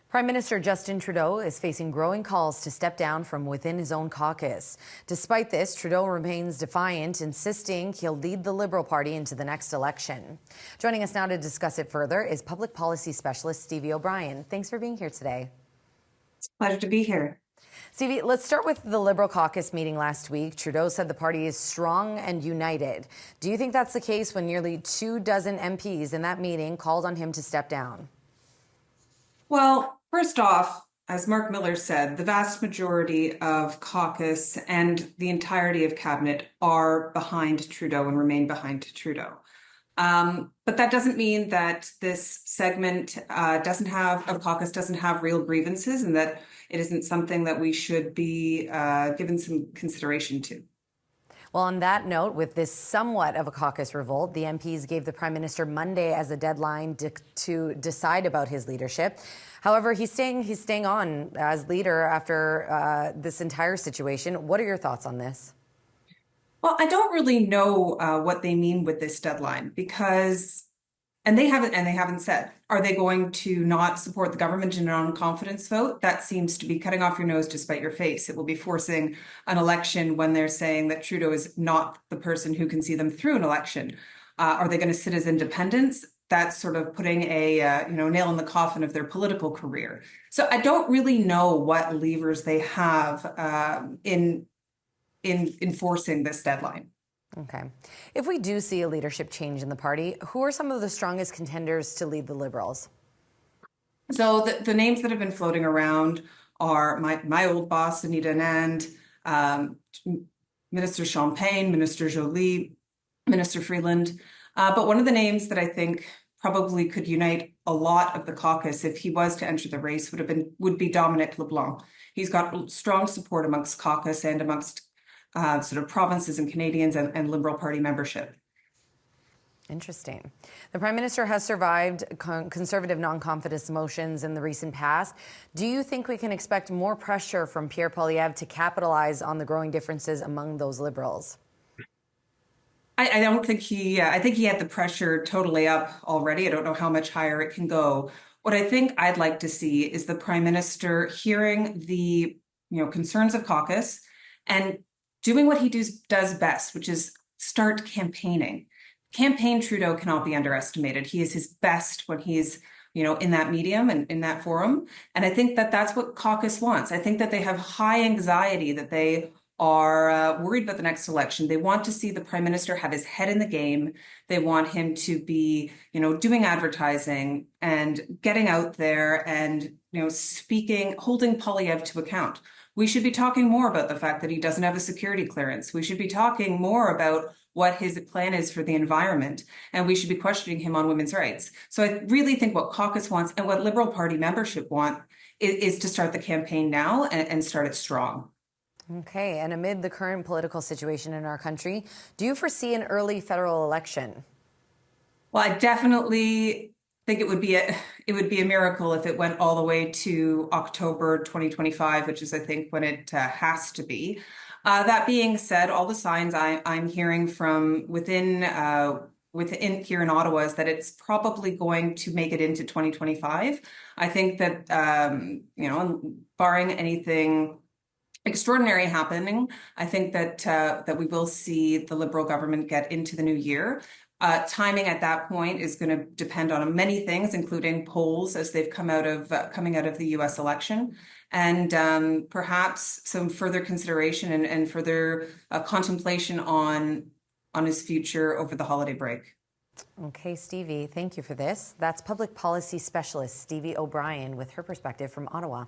Prime Minister Justin Trudeau is facing growing calls to step down from within his own caucus. Despite this, Trudeau remains defiant, insisting he'll lead the Liberal Party into the next election. Joining us now to discuss it further is public policy specialist Stevie O'Brien. Thanks for being here today. It's a pleasure to be here. Stevie, let's start with the Liberal caucus meeting last week. Trudeau said the party is strong and united. Do you think that's the case when nearly 24 MPs in that meeting called on him to step down? Well, first off, as Mark Miller said, the vast majority of caucus and the entirety of cabinet are behind Trudeau and remain behind Trudeau. But that doesn't mean that this segment of caucus doesn't have real grievances and that it isn't something that we should be given some consideration to. Well, on that note, with this somewhat of a caucus revolt, the MPs gave the Prime Minister Monday as a deadline to decide about his leadership. However, he's staying on as leader after this entire situation. What are your thoughts on this? Well, I don't really know what they mean with this deadline because, and they haven't said, are they going to not support the government in a non-confidence vote? That seems to be cutting off your nose to spite your face. It will be forcing an election when they're saying that Trudeau is not the person who can see them through an election. Are they going to sit as independents? That's sort of putting a nail in the coffin of their political career. So I don't really know what levers they have in enforcing this deadline. Okay. If we do see a leadership change in the party, who are some of the strongest contenders to lead the Liberals? So the names that have been floating around are my old boss, Anita Anand, Minister Champagne, Minister Joly, Minister Freeland. But one of the names that I think probably could unite a lot of the caucus if he was to enter the race would be Dominic LeBlanc. He's got strong support amongst caucus and amongst sort of provinces and Canadians and Liberal Party membership. Interesting. The Prime Minister has survived conservative non-confidence motions in the recent past. Do you think we can expect more pressure from Pierre Poilievre to capitalize on the growing differences among those Liberals? I don't think I think he had the pressure totally up already. I don't know how much higher it can go. What I think I'd like to see is the Prime Minister hearing the concerns of caucus and doing what he does best, which is start campaigning. Campaign Trudeau cannot be underestimated. He is his best when he's in that medium and in that forum. And I think that that's what caucus wants. I think that they have high anxiety, that they are worried about the next election. They want to see the Prime Minister have his head in the game. They want him to be, doing advertising and getting out there and, speaking, holding Poilievre to account. We should be talking more about the fact that he doesn't have a security clearance. We should be talking more about what his plan is for the environment, and we should be questioning him on women's rights. So I really think what caucus wants and what Liberal Party membership want is to start the campaign now and start it strong. Okay, and amid the current political situation in our country, do you foresee an early federal election? Well, I definitely think it would be a miracle if it went all the way to October 2025, which is, I think, when it has to be. That being said, all the signs I'm hearing from within here in Ottawa is that it's probably going to make it into 2025. I think that barring anything extraordinary happening, I think that we will see the Liberal government get into the new year. Timing at that point is going to depend on many things, including polls as they've coming out of the U.S. election, and perhaps some further consideration and further contemplation on his future over the holiday break. Okay, Stevie, thank you for this. That's public policy specialist Stevie O'Brien with her perspective from Ottawa.